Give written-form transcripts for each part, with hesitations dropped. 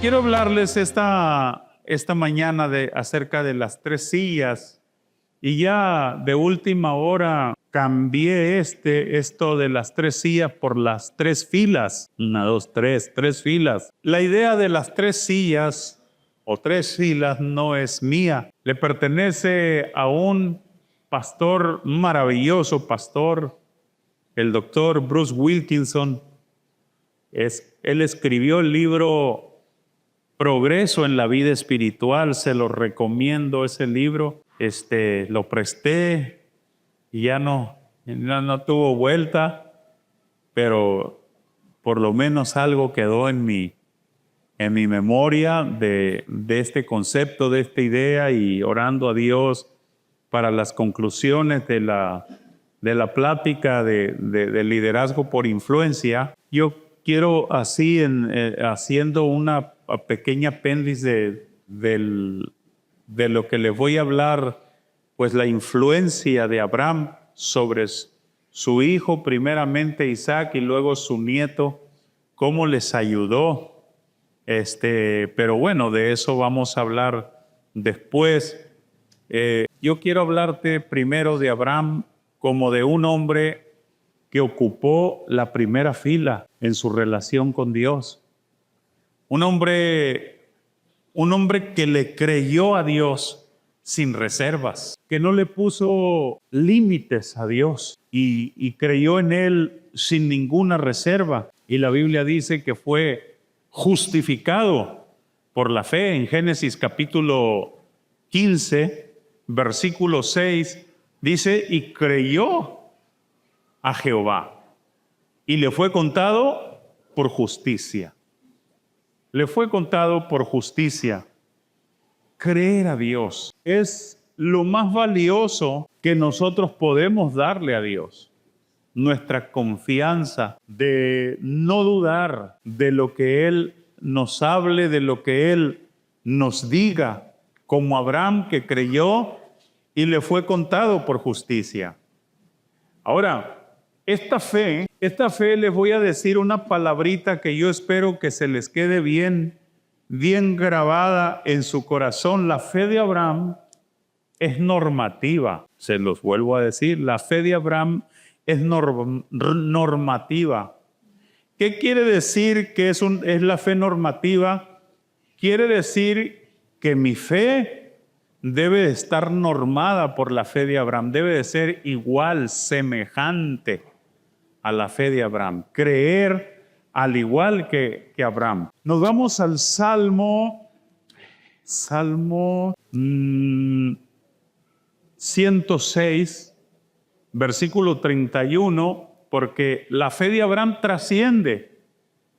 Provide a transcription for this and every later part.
Quiero hablarles esta mañana acerca de las tres sillas, y ya de última hora cambié esto de las tres sillas por las tres filas. 1, 2, 3, tres filas. La idea de las tres sillas o tres filas no es mía. Le pertenece a un pastor, un maravilloso pastor, el doctor Bruce Wilkinson. Él escribió el libro Progreso en la Vida Espiritual. Se lo recomiendo ese libro. Lo presté y ya no tuvo vuelta, pero por lo menos algo quedó en mi memoria de este concepto, de esta idea, y orando a Dios para las conclusiones de la plática de liderazgo por influencia. Yo quiero así, haciendo una pequeña apéndice de lo que les voy a hablar, pues la influencia de Abraham sobre su hijo, primeramente Isaac, y luego su nieto, cómo les ayudó. Pero bueno, de eso vamos a hablar después. Yo quiero hablarte primero de Abraham como de un hombre que ocupó la primera fila en su relación con Dios. Un hombre que le creyó a Dios sin reservas, que no le puso límites a Dios y creyó en Él sin ninguna reserva. Y la Biblia dice que fue justificado por la fe. En Génesis capítulo 15, versículo 6, dice: y creyó a Jehová y le fue contado por justicia. Le fue contado por justicia. Creer a Dios es lo más valioso que nosotros podemos darle a Dios. Nuestra confianza de no dudar de lo que Él nos hable, de lo que Él nos diga, como Abraham, que creyó y le fue contado por justicia. Ahora, esta fe, les voy a decir una palabrita que yo espero que se les quede bien grabada en su corazón. La fe de Abraham es normativa. Se los vuelvo a decir, la fe de Abraham es normativa. ¿Qué quiere decir que es la fe normativa? Quiere decir que mi fe debe de estar normada por la fe de Abraham. Debe de ser igual, semejante a la fe de Abraham. Creer al igual que Abraham. Nos vamos al Salmo 106, versículo 31, porque la fe de Abraham trasciende.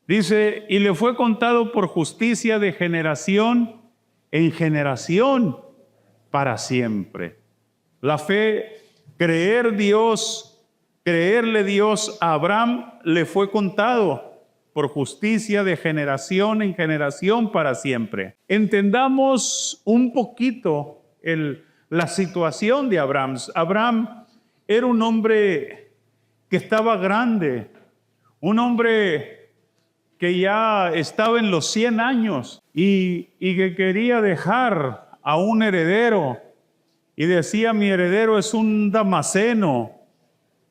Dice: y le fue contado por justicia de generación en generación para siempre. La fe, creerle Dios a Abraham, le fue contado por justicia de generación en generación para siempre. Entendamos un poquito la situación de Abraham. Abraham era un hombre que estaba grande, un hombre que ya estaba en los 100 años y que quería dejar a un heredero, y decía: mi heredero es un Damaseno.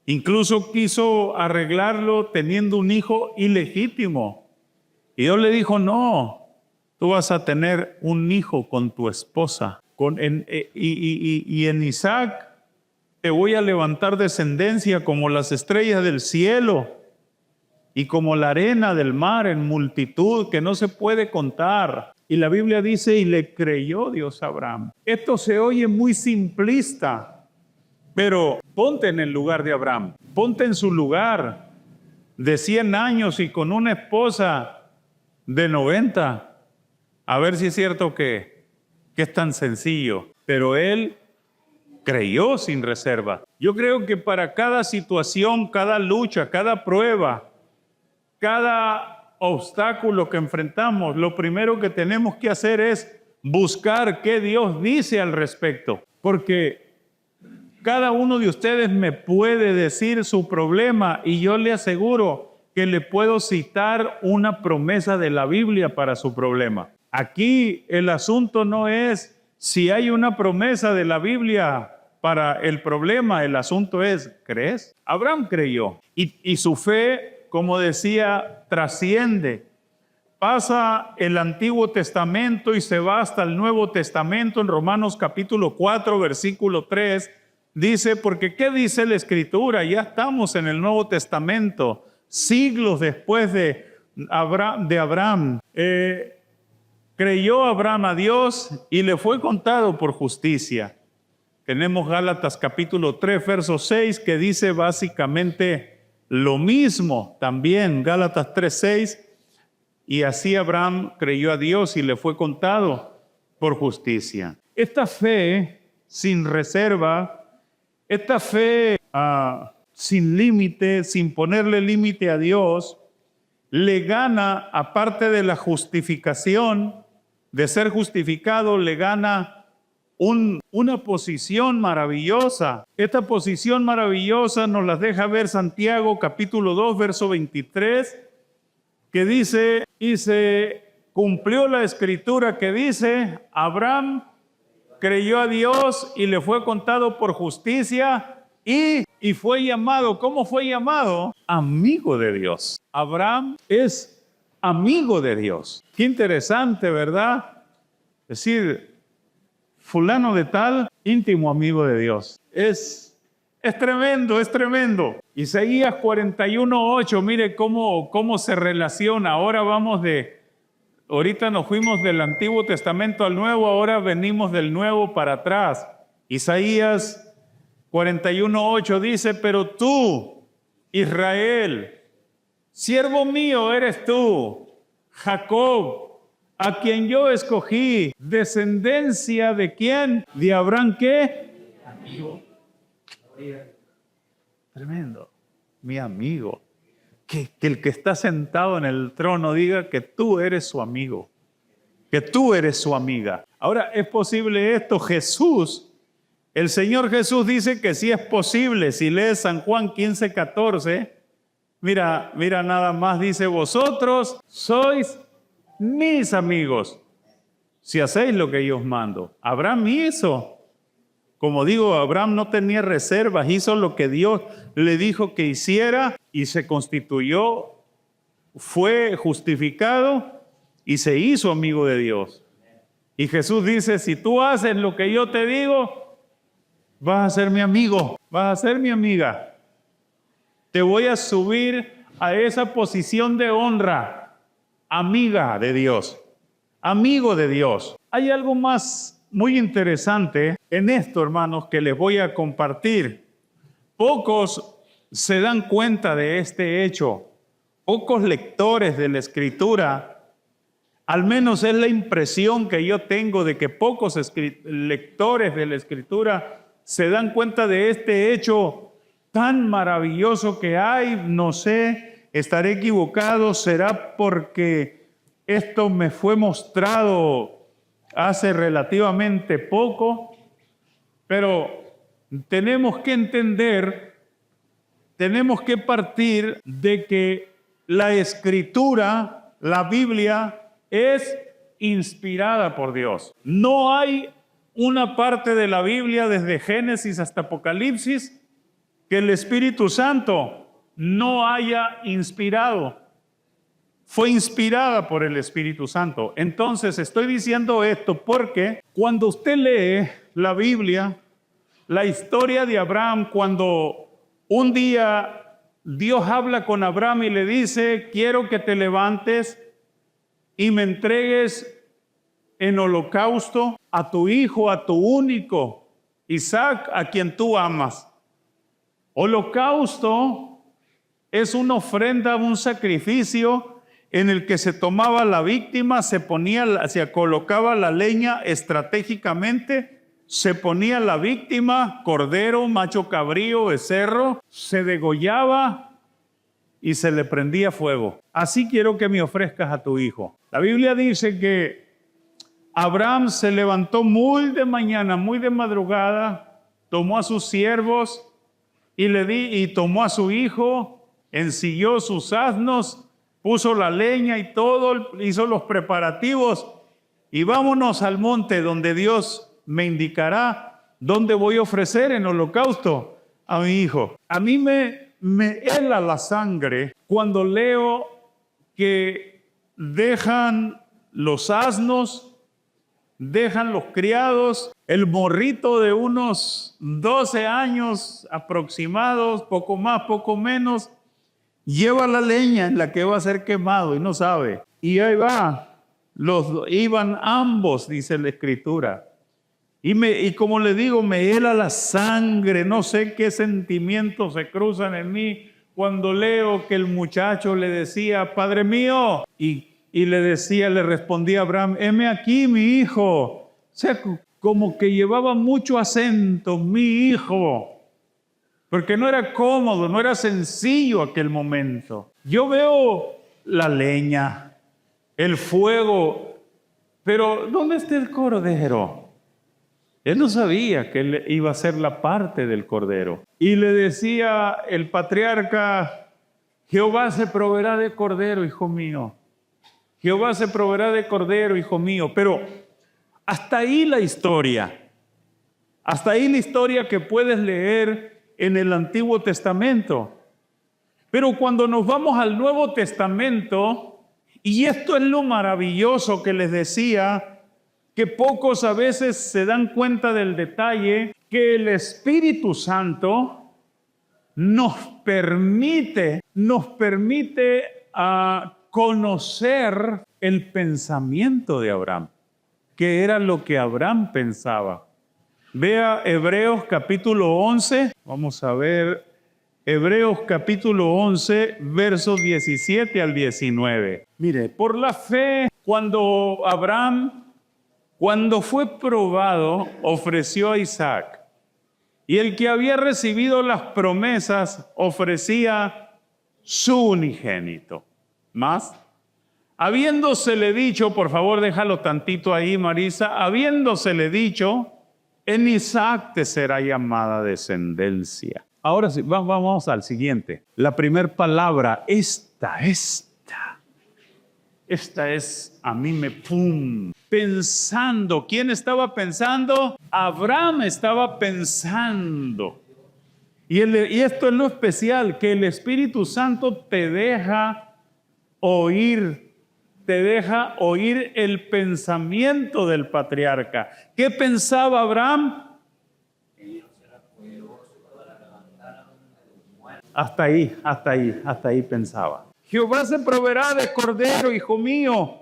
Incluso quiso arreglarlo teniendo un hijo ilegítimo. Y Dios le dijo: no, tú vas a tener un hijo con tu esposa. Y en Isaac te voy a levantar descendencia como las estrellas del cielo y como la arena del mar, en multitud que no se puede contar. Y la Biblia dice: y le creyó Dios a Abraham. Esto se oye muy simplista, pero ponte en el lugar de Abraham, ponte en su lugar de 100 años y con una esposa de 90. A ver si es cierto que es tan sencillo. Pero él creyó sin reserva. Yo creo que para cada situación, cada lucha, cada prueba, cada obstáculo que enfrentamos, lo primero que tenemos que hacer es buscar qué Dios dice al respecto. Porque cada uno de ustedes me puede decir su problema y yo le aseguro que le puedo citar una promesa de la Biblia para su problema. Aquí el asunto no es si hay una promesa de la Biblia para el problema, el asunto es, ¿crees? Abraham creyó y su fe, como decía, trasciende. Pasa el Antiguo Testamento y se va hasta el Nuevo Testamento. En Romanos capítulo 4, versículo 3, dice, porque ¿qué dice la Escritura? Ya estamos en el Nuevo Testamento, siglos después de Abraham. Creyó Abraham a Dios y le fue contado por justicia. Tenemos Gálatas capítulo 3, verso 6, que dice básicamente lo mismo también, Gálatas 3, 6. Y así Abraham creyó a Dios y le fue contado por justicia. Esta fe sin reserva, esta fe sin límite, sin ponerle límite a Dios, le gana, aparte de la justificación, de ser justificado, le gana una posición maravillosa. Esta posición maravillosa nos la deja ver Santiago capítulo 2, verso 23, que dice, y se cumplió la escritura que dice, Abraham creyó a Dios y le fue contado por justicia y fue llamado, ¿cómo fue llamado? Amigo de Dios. Abraham es amigo de Dios. Qué interesante, ¿verdad? Es decir, fulano de tal, íntimo amigo de Dios. Es tremendo, es tremendo. Isaías 41:8, mire cómo se relaciona. Ahorita nos fuimos del Antiguo Testamento al Nuevo, ahora venimos del Nuevo para atrás. Isaías 41:8 dice, pero tú, Israel, siervo mío eres tú, Jacob, a quien yo escogí, descendencia de quién, de Abraham, ¿qué? Amigo. Tremendo, mi amigo. Que el que está sentado en el trono diga que tú eres su amigo, que tú eres su amiga. Ahora, ¿es posible esto? Jesús, el Señor Jesús dice que sí es posible. Si lees San Juan 15:14, mira nada más, dice, vosotros sois mis amigos si hacéis lo que yo os mando. Abraham hizo. Como digo, Abraham no tenía reservas, hizo lo que Dios le dijo que hiciera y se constituyó, fue justificado y se hizo amigo de Dios. Y Jesús dice, si tú haces lo que yo te digo, vas a ser mi amigo, vas a ser mi amiga. Te voy a subir a esa posición de honra, amiga de Dios, amigo de Dios. Hay algo más muy interesante en esto, hermanos, que les voy a compartir. Pocos se dan cuenta de este hecho. Pocos lectores de la Escritura, al menos es la impresión que yo tengo de que pocos lectores de la Escritura se dan cuenta de este hecho tan maravilloso que hay. No sé, estaré equivocado, será porque esto me fue mostrado hace relativamente poco, pero tenemos que entender, tenemos que partir de que la Escritura, la Biblia, es inspirada por Dios. No hay una parte de la Biblia desde Génesis hasta Apocalipsis que el Espíritu Santo no haya inspirado. Fue inspirada por el Espíritu Santo. Entonces estoy diciendo esto porque cuando usted lee la Biblia, la historia de Abraham, cuando un día Dios habla con Abraham y le dice, quiero que te levantes y me entregues en holocausto a tu hijo, a tu único, Isaac, a quien tú amas. Holocausto es una ofrenda, un sacrificio en el que se tomaba la víctima, se colocaba la leña estratégicamente, se ponía la víctima, cordero, macho cabrío, becerro, se degollaba y se le prendía fuego. Así quiero que me ofrezcas a tu hijo. La Biblia dice que Abraham se levantó muy de mañana, muy de madrugada, tomó a sus siervos y tomó a su hijo, ensilló sus asnos, puso la leña y todo, hizo los preparativos y vámonos al monte donde Dios me indicará dónde voy a ofrecer en holocausto a mi hijo. A mí me hela la sangre cuando leo que dejan los asnos, dejan los criados, el morrito de unos 12 años aproximados, poco más, poco menos, lleva la leña en la que va a ser quemado y no sabe. Y ahí va, iban ambos, dice la Escritura. Y como le digo, me hela la sangre, no sé qué sentimientos se cruzan en mí cuando leo que el muchacho le decía, Padre mío, y le respondía a Abraham, heme aquí mi hijo. O sea, como que llevaba mucho acento, mi hijo, porque no era cómodo, no era sencillo aquel momento. Yo veo la leña, el fuego, pero ¿dónde está el cordero? Él no sabía que él iba a ser la parte del cordero. Y le decía el patriarca, Jehová se proveerá de cordero, hijo mío. Jehová se proveerá de cordero, hijo mío. Pero hasta ahí la historia. Hasta ahí la historia que puedes leer en el Antiguo Testamento. Pero cuando nos vamos al Nuevo Testamento, y esto es lo maravilloso que les decía, que pocos a veces se dan cuenta del detalle, que el Espíritu Santo nos permite conocer el pensamiento de Abraham, que era lo que Abraham pensaba. Vea Hebreos capítulo 11, vamos a ver, Hebreos capítulo 11, versos 17 al 19. Mire, por la fe, cuando fue probado, ofreció a Isaac. Y el que había recibido las promesas ofrecía su unigénito. Más, habiéndosele dicho, por favor déjalo tantito ahí, Marisa, habiéndosele dicho, en Isaac te será llamada descendencia. Ahora sí, vamos al siguiente. La primera palabra, esta es, a mí me pum. Pensando. ¿Quién estaba pensando? Abraham estaba pensando. Y esto es lo especial, que el Espíritu Santo te deja oír el pensamiento del patriarca. ¿Qué pensaba Abraham? Hasta ahí pensaba. Jehová se proveerá de cordero, hijo mío.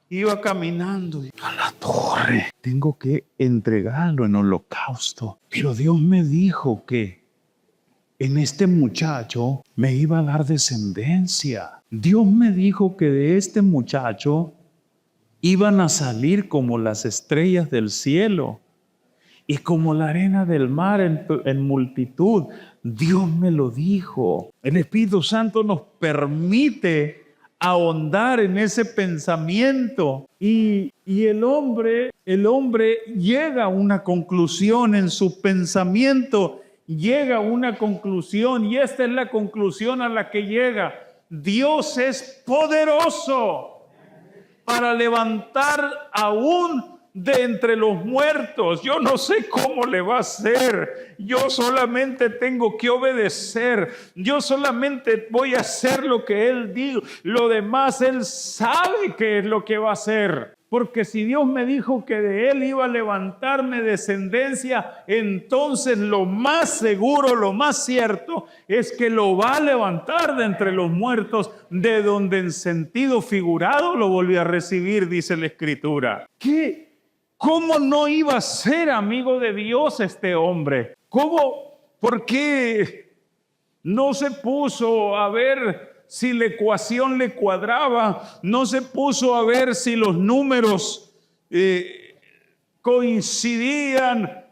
Iba caminando a la torre. Tengo que entregarlo en holocausto. Pero Dios me dijo que en este muchacho me iba a dar descendencia. Dios me dijo que de este muchacho iban a salir como las estrellas del cielo y como la arena del mar en multitud. Dios me lo dijo. El Espíritu Santo nos permite ahondar en ese pensamiento y el hombre llega a una conclusión en su pensamiento, llega a una conclusión y esta es la conclusión a la que llega. Dios es poderoso para levantar aún de entre los muertos. Yo no sé cómo le va a hacer. Yo solamente tengo que obedecer. Yo solamente voy a hacer lo que Él dijo. Lo demás Él sabe qué es lo que va a hacer. Porque si Dios me dijo que de Él iba a levantarme descendencia, entonces lo más seguro, lo más cierto es que lo va a levantar de entre los muertos, de donde en sentido figurado lo volvió a recibir, dice la Escritura. ¿Cómo no iba a ser amigo de Dios este hombre? ¿Por qué no se puso a ver si la ecuación le cuadraba? No se puso a ver si los números coincidían.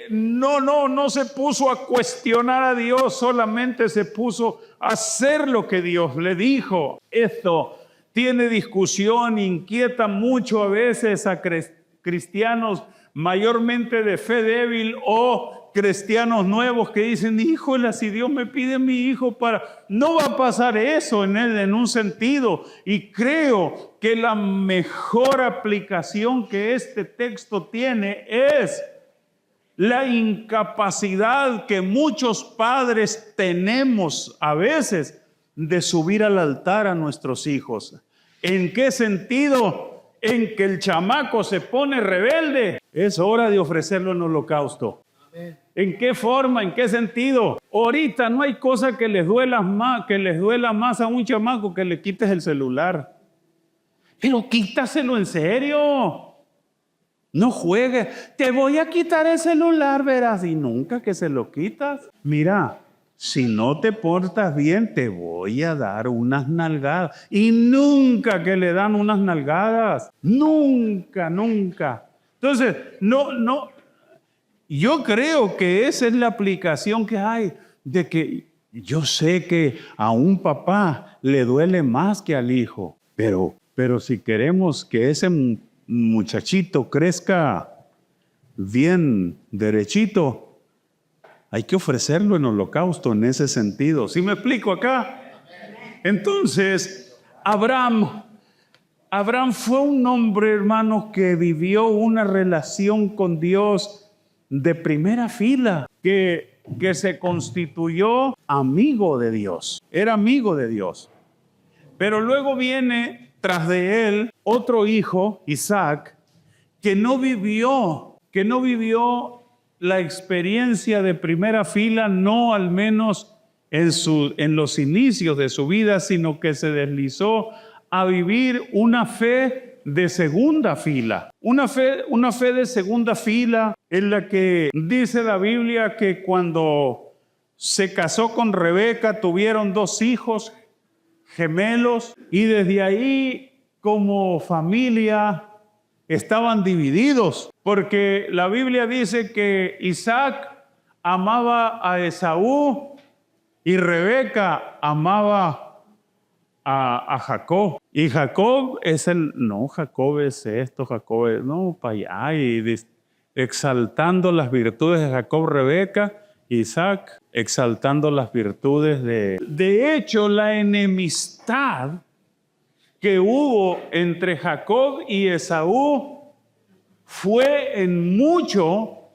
No se puso a cuestionar a Dios, solamente se puso a hacer lo que Dios le dijo. Esto tiene discusión, inquieta mucho a veces a cristianos mayormente de fe débil o cristianos nuevos que dicen, híjole, si Dios me pide a mi hijo para... No va a pasar eso en él en un sentido. Y creo que la mejor aplicación que este texto tiene es la incapacidad que muchos padres tenemos a veces de subir al altar a nuestros hijos. ¿En qué sentido? En que el chamaco se pone rebelde. Es hora de ofrecerlo en holocausto. ¿En qué forma? ¿En qué sentido? Ahorita no hay cosa que les duela más a un chamaco que le quites el celular. Pero quítaselo en serio. No juegues. Te voy a quitar el celular, verás. Y nunca que se lo quitas. Mira, si no te portas bien, te voy a dar unas nalgadas. Y nunca que le dan unas nalgadas. Nunca, nunca. Entonces, no. Yo creo que esa es la aplicación que hay, de que yo sé que a un papá le duele más que al hijo, pero si queremos que ese muchachito crezca bien derechito, hay que ofrecerlo en holocausto en ese sentido. ¿Sí me explico acá? Entonces, Abraham fue un hombre, hermanos, que vivió una relación con Dios de primera fila, que se constituyó amigo de Dios. Era amigo de Dios. Pero luego viene tras de él otro hijo, Isaac, que no vivió la experiencia de primera fila, no al menos en los inicios de su vida, sino que se deslizó a vivir una fe de segunda fila. Una fe de segunda fila en la que dice la Biblia que cuando se casó con Rebeca tuvieron 2 hijos gemelos y desde ahí como familia estaban divididos, porque la Biblia dice que Isaac amaba a Esaú y Rebeca amaba a Jacob. Y Jacob es Jacob es esto, Jacob es, para allá, y exaltando las virtudes de Jacob, Rebeca, Isaac exaltando las virtudes de hecho, la enemistad que hubo entre Jacob y Esaú fue en mucho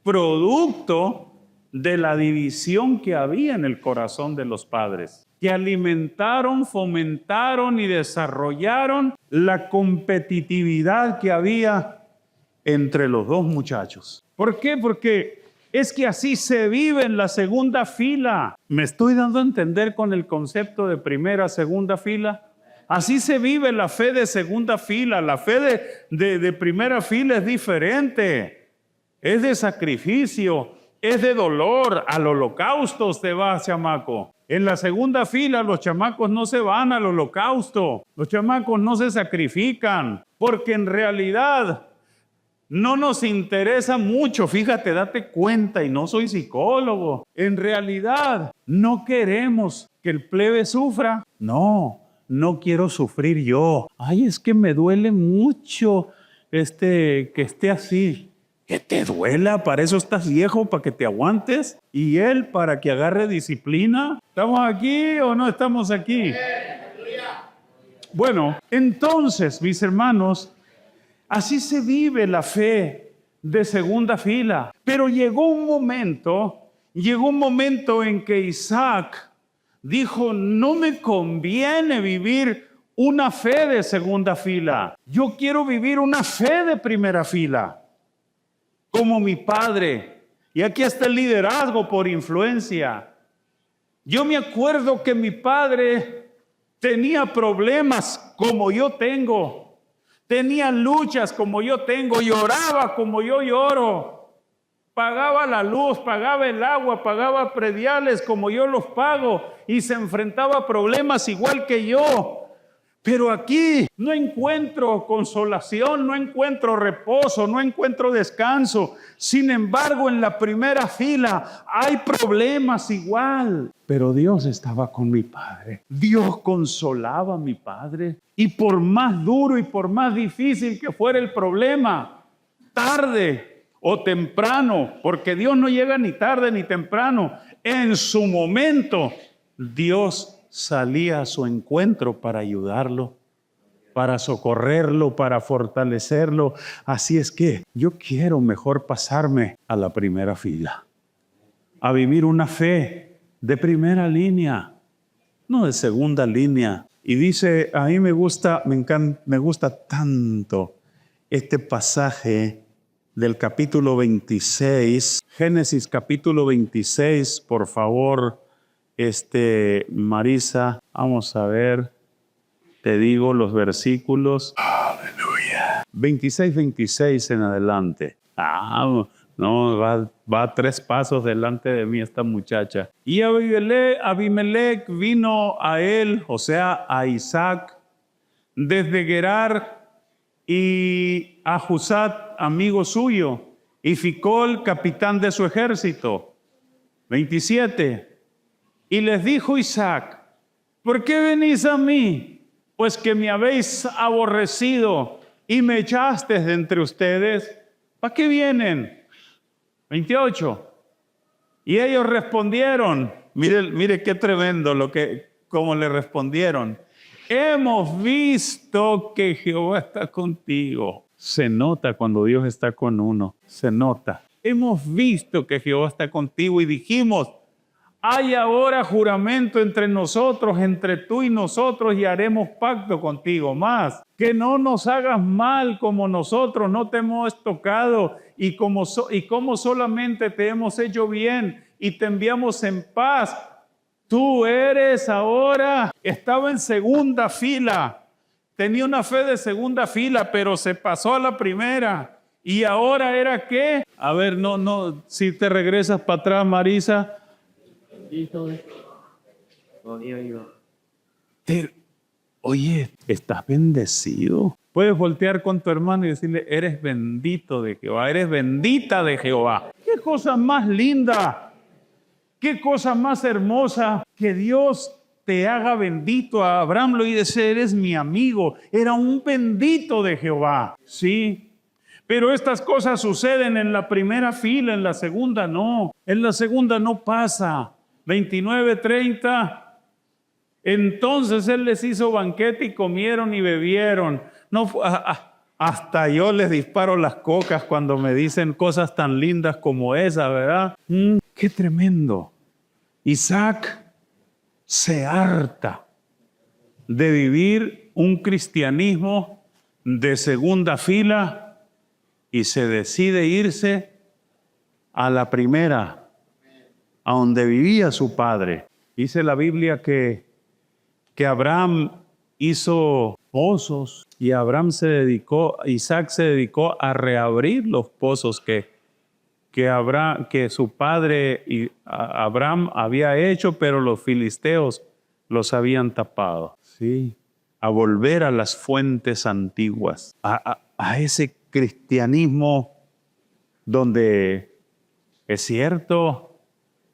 producto de la división que había en el corazón de los padres, que alimentaron, fomentaron y desarrollaron la competitividad que había entre los 2 muchachos. ¿Por qué? Porque es que así se vive en la segunda fila. ¿Me estoy dando a entender con el concepto de primera, segunda fila? Así se vive la fe de segunda fila. La fe de primera fila es diferente. Es de sacrificio, es de dolor. Al holocausto se va, chamaco. En la segunda fila los chamacos no se van al holocausto. Los chamacos no se sacrifican, porque en realidad no nos interesa mucho. Fíjate, date cuenta, y no soy psicólogo. En realidad no queremos que el plebe sufra. No quiero sufrir yo. Ay, es que me duele mucho que esté así. Que te duela, para eso estás viejo, para que te aguantes. Y él para que agarre disciplina. ¿Estamos aquí o no estamos aquí? Bueno, entonces, mis hermanos, así se vive la fe de segunda fila. Pero llegó un momento en que Isaac dijo, no me conviene vivir una fe de segunda fila. Yo quiero vivir una fe de primera fila, como mi padre. Y aquí está el liderazgo por influencia. Yo me acuerdo que mi padre tenía problemas como yo tengo. Tenía luchas como yo tengo, lloraba como yo lloro. Pagaba la luz, pagaba el agua, pagaba prediales como yo los pago y se enfrentaba a problemas igual que yo. Pero aquí no encuentro consolación, no encuentro reposo, no encuentro descanso. Sin embargo, en la primera fila hay problemas igual. Pero Dios estaba con mi padre. Dios consolaba a mi padre. Y por más duro y por más difícil que fuera el problema, tarde o temprano, porque Dios no llega ni tarde ni temprano. En su momento, Dios salía a su encuentro para ayudarlo, para socorrerlo, para fortalecerlo. Así es que yo quiero mejor pasarme a la primera fila, a vivir una fe de primera línea, no de segunda línea. Y dice, a mí me gusta tanto este pasaje del capítulo 26, Génesis capítulo 26, por favor, Marisa, vamos a ver, te digo los versículos. Aleluya. 26 en adelante. No, va 3 pasos delante de mí esta muchacha. Y Abimelech vino a él, o sea, a Isaac, desde Gerar, y a Jusat, amigo suyo, y Ficol, capitán de su ejército. 27. Y les dijo Isaac, ¿por qué venís a mí? Pues que me habéis aborrecido y me echasteis de entre ustedes. ¿Para qué vienen? 28. Y ellos respondieron, mire qué tremendo cómo le respondieron. Hemos visto que Jehová está contigo. Se nota cuando Dios está con uno, se nota. Hemos visto que Jehová está contigo y dijimos, hay ahora juramento entre nosotros, entre tú y nosotros, y haremos pacto contigo. Más, que no nos hagas mal como nosotros no te hemos tocado y como solamente te hemos hecho bien y te enviamos en paz. Tú eres ahora, estaba en segunda fila, tenía una fe de segunda fila, pero se pasó a la primera. ¿Y ahora era qué? A ver, si te regresas para atrás, Marisa. Oye, ¿estás bendecido? Puedes voltear con tu hermano y decirle, eres bendito de Jehová, eres bendita de Jehová. ¿Qué cosa más linda? Qué cosa más hermosa que Dios te haga bendito. A Abraham lo dice, eres mi amigo. Era un bendito de Jehová. Sí, pero estas cosas suceden en la primera fila, en la segunda no. En la segunda no pasa. 29, 30. Entonces él les hizo banquete y comieron y bebieron. Hasta yo les disparo las cocas cuando me dicen cosas tan lindas como esa, ¿verdad? ¡Qué tremendo! Isaac se harta de vivir un cristianismo de segunda fila y se decide irse a la primera, a donde vivía su padre. Dice la Biblia que Abraham hizo pozos y Isaac se dedicó a reabrir los pozos que su padre Abraham había hecho, pero los filisteos los habían tapado. Sí, a volver a las fuentes antiguas, a ese cristianismo donde es cierto,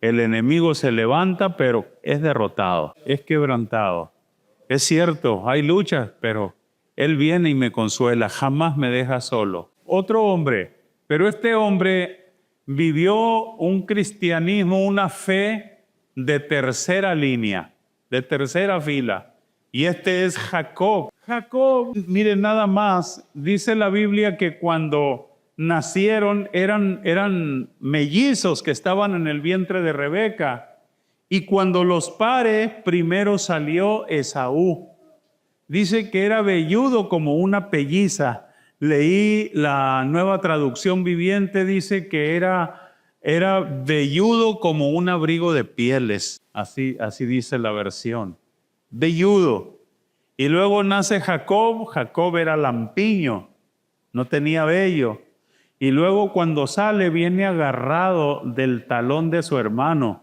el enemigo se levanta, pero es derrotado, es quebrantado. Es cierto, hay luchas, pero Él viene y me consuela, jamás me deja solo. Otro hombre, pero este hombre vivió un cristianismo, una fe de tercera línea, de tercera fila. Y este es Jacob. Jacob, miren nada más, dice la Biblia que cuando nacieron eran mellizos que estaban en el vientre de Rebeca. Y cuando los pare, primero salió Esaú. Dice que era velludo como una pelliza. Leí la Nueva Traducción Viviente, dice que era velludo como un abrigo de pieles. Así dice la versión. Velludo. Y luego nace Jacob. Jacob era lampiño, no tenía vello. Y luego cuando sale viene agarrado del talón de su hermano.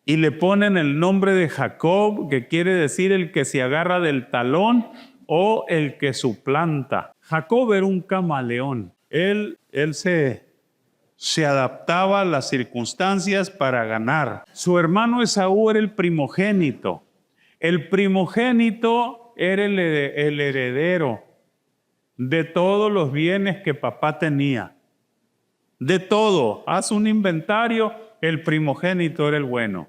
Y le ponen el nombre de Jacob, que quiere decir el que se agarra del talón o el que suplanta. Jacob era un camaleón. Él se adaptaba a las circunstancias para ganar. Su hermano Esaú era el primogénito. El primogénito era el heredero de todos los bienes que papá tenía. De todo. Haz un inventario, el primogénito era el bueno.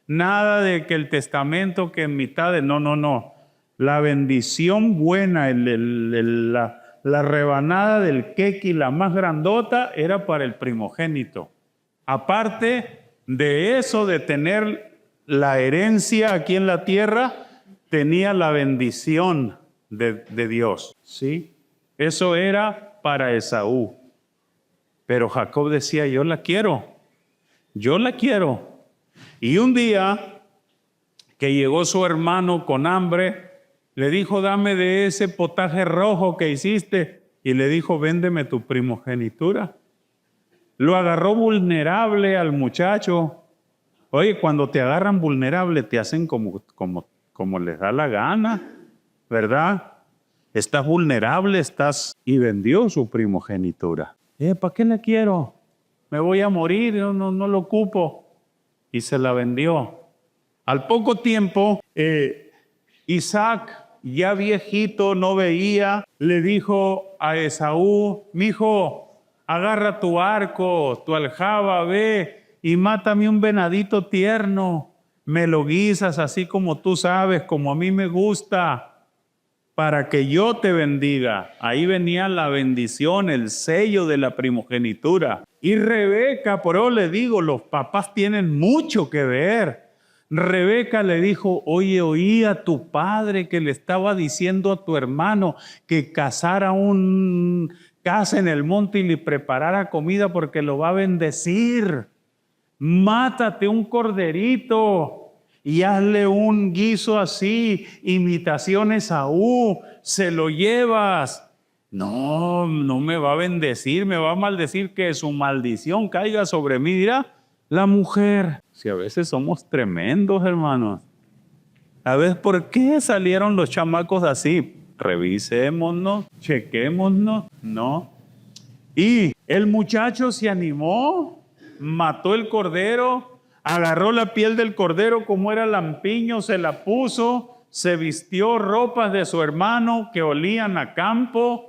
Nada de que el testamento que en mitad de... No. La bendición buena, la rebanada del quequi, la más grandota, era para el primogénito. Aparte de eso, de tener la herencia aquí en la tierra, tenía la bendición de Dios, ¿sí? Eso era para Esaú. Pero Jacob decía, yo la quiero. Y un día que llegó su hermano con hambre, le dijo, dame de ese potaje rojo que hiciste. Y le dijo, véndeme tu primogenitura. Lo agarró vulnerable al muchacho. Oye, cuando te agarran vulnerable, te hacen como les da la gana, ¿verdad? Estás vulnerable, y vendió su primogenitura. ¿Para qué la quiero? Me voy a morir, no lo ocupo. Y se la vendió. Al poco tiempo, Isaac, ya viejito, no veía, le dijo a Esaú, mijo, agarra tu arco, tu aljaba, ve y mátame un venadito tierno. Me lo guisas así como tú sabes, como a mí me gusta, para que yo te bendiga. Ahí venía la bendición, el sello de la primogenitura. Y Rebeca, por eso le digo, los papás tienen mucho que ver. Rebeca le dijo, oye, oí a tu padre que le estaba diciendo a tu hermano que cazara un casa en el monte y le preparara comida porque lo va a bendecir. Mátate un corderito y hazle un guiso así, imitación Esaú, se lo llevas. No me va a bendecir, me va a maldecir, que su maldición caiga sobre mí, dirá la mujer. Si a veces somos tremendos, hermanos. A veces, ¿por qué salieron los chamacos así? Revisémonos, chequémonos, no. Y el muchacho se animó, mató el cordero, agarró la piel del cordero como era lampiño, se la puso, se vistió ropas de su hermano que olían a campo.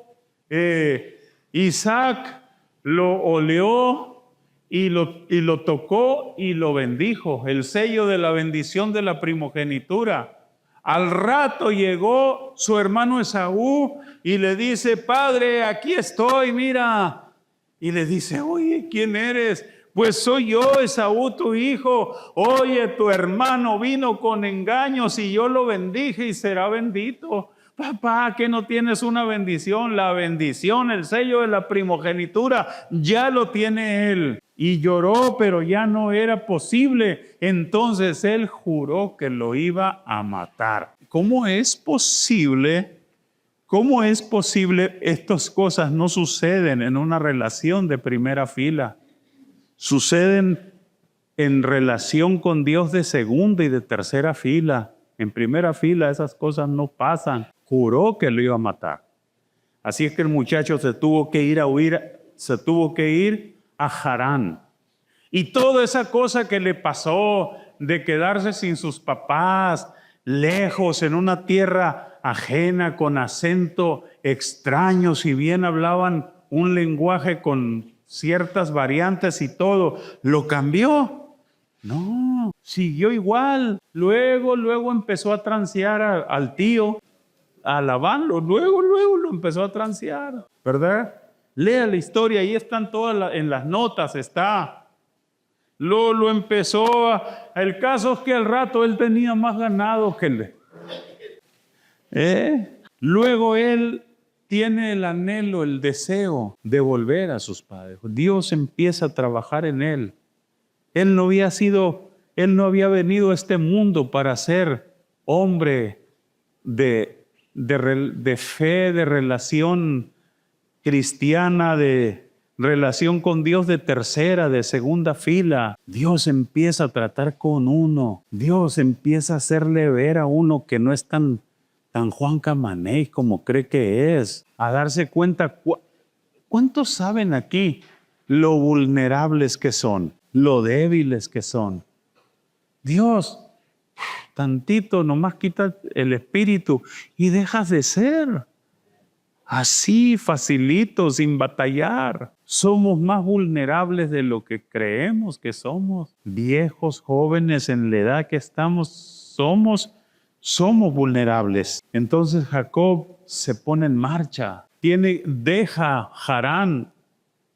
Isaac lo oleó y lo tocó y lo bendijo, el sello de la bendición de la primogenitura. Al rato llegó su hermano Esaú y le dice, padre, aquí estoy, mira. Y le dice, oye, ¿quién eres? Pues soy yo, Esaú, tu hijo. Oye, tu hermano vino con engaños y yo lo bendije y será bendito. Papá, ¿que no tienes una bendición? La bendición, el sello de la primogenitura, ya lo tiene él. Y lloró, pero ya no era posible. Entonces él juró que lo iba a matar. ¿Cómo es posible? ¿Cómo es posible estas cosas no suceden en una relación de primera fila? Suceden en relación con Dios de segunda y de tercera fila. En primera fila esas cosas no pasan. Juró que lo iba a matar. Así es que el muchacho se tuvo que ir a Harán. Y toda esa cosa que le pasó de quedarse sin sus papás, lejos, en una tierra ajena, con acento extraño, si bien hablaban un lenguaje con ciertas variantes y todo, ¿lo cambió? No, siguió igual. Luego empezó a transear al tío, a Labán, luego lo empezó a transear, ¿verdad? Lea la historia, ahí están todas en las notas, está. Lo empezó el caso es que al rato él tenía más ganado que él. Luego él tiene el anhelo, el deseo de volver a sus padres. Dios empieza a trabajar en él. Él no había venido a este mundo para ser hombre de fe, de relación cristiana, de relación con Dios de tercera, de segunda fila. Dios empieza a tratar con uno. Dios empieza a hacerle ver a uno que no es tan Juan Camaney como cree que es. A darse cuenta, ¿cuántos saben aquí lo vulnerables que son? Lo débiles que son. Dios, tantito nomás quita el espíritu y dejas de ser. así facilito, sin batallar. Somos más vulnerables de lo que creemos que somos. Viejos, jóvenes, en la edad que estamos, somos vulnerables. Entonces Jacob se pone en marcha. Deja Harán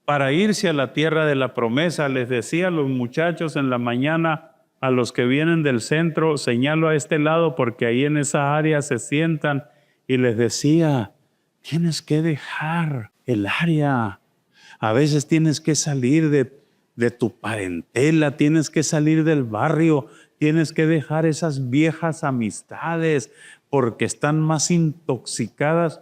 para irse a la tierra de la promesa. Les decía a los muchachos en la mañana, a los que vienen del centro, señalo a este lado porque ahí en esa área se sientan, y les decía, tienes que dejar el área. A veces tienes que salir de tu parentela, tienes que salir del barrio, tienes que dejar esas viejas amistades porque están más intoxicadas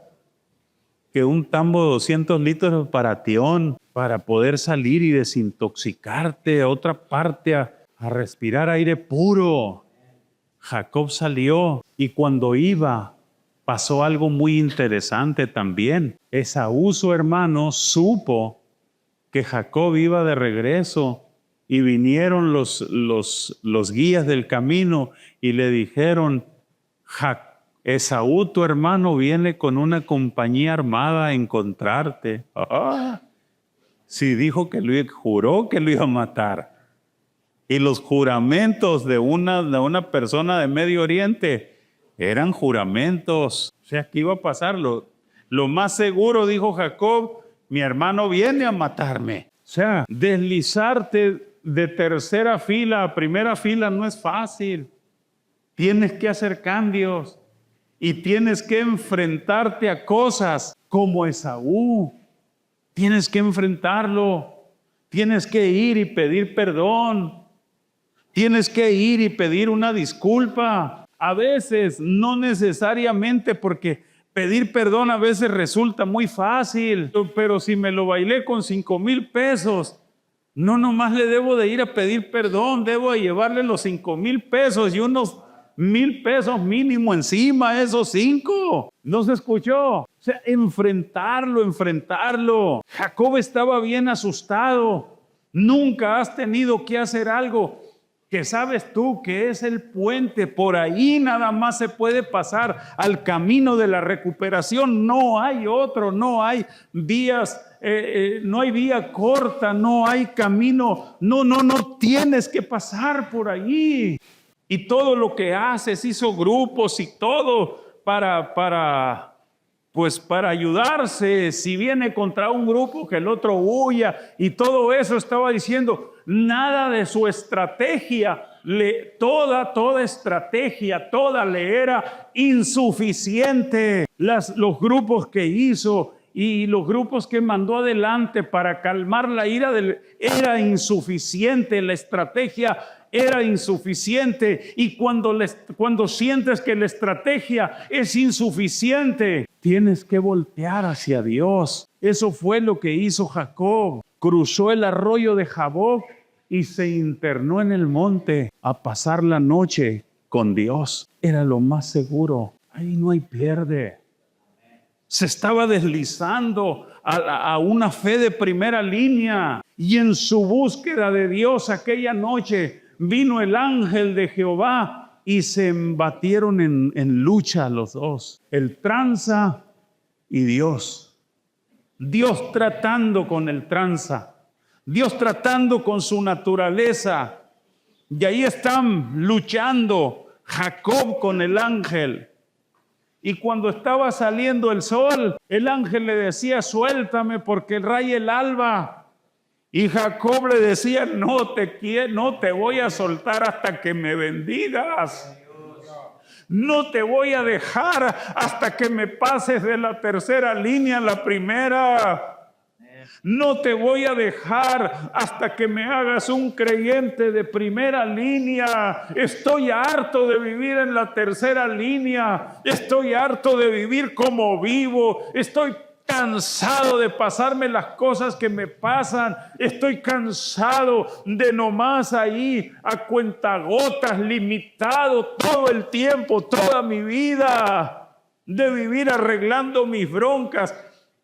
que un tambo de 200 litros de Paratión, para poder salir y desintoxicarte a otra parte, a respirar aire puro. Jacob salió, y cuando iba pasó algo muy interesante también. Esaú, su hermano, supo que Jacob iba de regreso, y vinieron los guías del camino y le dijeron, Esaú, tu hermano, viene con una compañía armada a encontrarte. Sí, dijo juró que lo iba a matar. Y los juramentos de una persona de Medio Oriente eran juramentos. O sea, ¿qué iba a pasar? Lo más seguro, dijo Jacob, mi hermano viene a matarme. O sea, deslizarte de tercera fila a primera fila no es fácil. Tienes que hacer cambios y tienes que enfrentarte a cosas como Esaú. Tienes que enfrentarlo. Tienes que ir y pedir perdón. Tienes que ir y pedir una disculpa. A veces, no necesariamente, porque pedir perdón a veces resulta muy fácil. Pero si me lo bailé con 5,000 pesos, no nomás le debo de ir a pedir perdón, debo de llevarle los 5,000 pesos y unos 1,000 pesos mínimo encima de esos 5. ¿No se escuchó? O sea, enfrentarlo. Jacob estaba bien asustado. Nunca has tenido que hacer algo que sabes tú que es el puente. Por ahí nada más se puede pasar al camino de la recuperación. No hay otro, no hay vías, no hay vía corta, no hay camino. No tienes que pasar por ahí. Y todo lo que haces, hizo grupos y todo para ayudarse. Si viene contra un grupo, que el otro huya, y todo eso estaba diciendo. Nada de su estrategia, toda estrategia, toda le era insuficiente. Los grupos que hizo y los grupos que mandó adelante para calmar la ira era insuficiente. La estrategia era insuficiente. Y cuando sientes que la estrategia es insuficiente, tienes que voltear hacia Dios. Eso fue lo que hizo Jacob. Cruzó el arroyo de Jaboc y se internó en el monte a pasar la noche con Dios. Era lo más seguro. Ahí no hay pierde. Se estaba deslizando a una fe de primera línea. Y en su búsqueda de Dios aquella noche vino el ángel de Jehová y se embatieron en lucha los dos. El tranza y Dios. Dios tratando con el tranza, Dios tratando con su naturaleza, y ahí están luchando Jacob con el ángel. Y cuando estaba saliendo el sol, el ángel le decía, suéltame porque raya el alba. Y Jacob le decía, no te voy a soltar hasta que me bendigas. No te voy a dejar hasta que me pases de la tercera línea a la primera. No te voy a dejar hasta que me hagas un creyente de primera línea. Estoy harto de vivir en la tercera línea. Estoy harto de vivir como vivo. Estoy cansado de pasarme las cosas que me pasan. Estoy cansado de nomás ahí a cuentagotas, limitado todo el tiempo, toda mi vida, de vivir arreglando mis broncas,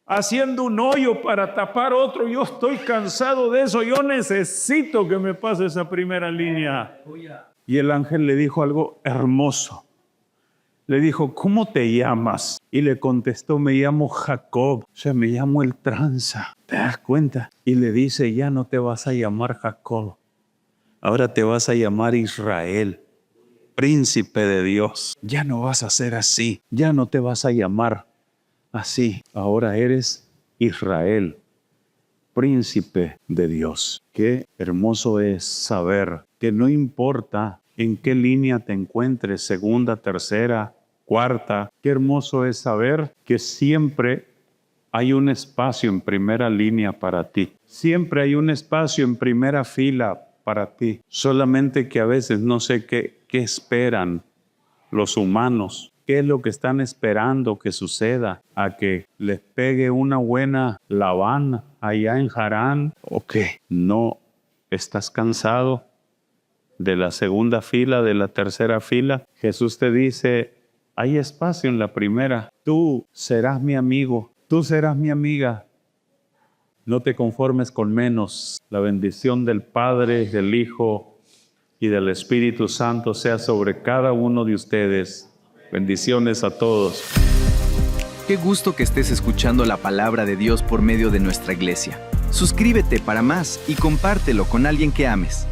haciendo un hoyo para tapar otro. Yo estoy cansado de eso. Yo necesito que me pase esa primera línea. Y el ángel le dijo algo hermoso. Le dijo, ¿cómo te llamas? Y le contestó, me llamo Jacob, o sea, me llamo el tranza. ¿Te das cuenta? Y le dice, ya no te vas a llamar Jacob, ahora te vas a llamar Israel, príncipe de Dios. Ya no vas a ser así, ya no te vas a llamar así. Ahora eres Israel, príncipe de Dios. Qué hermoso es saber que no importa en qué línea te encuentres, segunda, tercera, cuarta, qué hermoso es saber que siempre hay un espacio en primera línea para ti. Siempre hay un espacio en primera fila para ti. Solamente que a veces no sé qué esperan los humanos. ¿Qué es lo que están esperando que suceda? ¿A que les pegue una buena Labán allá en Harán? ¿O qué? ¿No estás cansado de la segunda fila, de la tercera fila? Jesús te dice, hay espacio en la primera. Tú serás mi amigo, tú serás mi amiga. No te conformes con menos. La bendición del Padre, del Hijo y del Espíritu Santo sea sobre cada uno de ustedes. Bendiciones a todos. Qué gusto que estés escuchando la palabra de Dios por medio de nuestra iglesia. Suscríbete para más y compártelo con alguien que ames.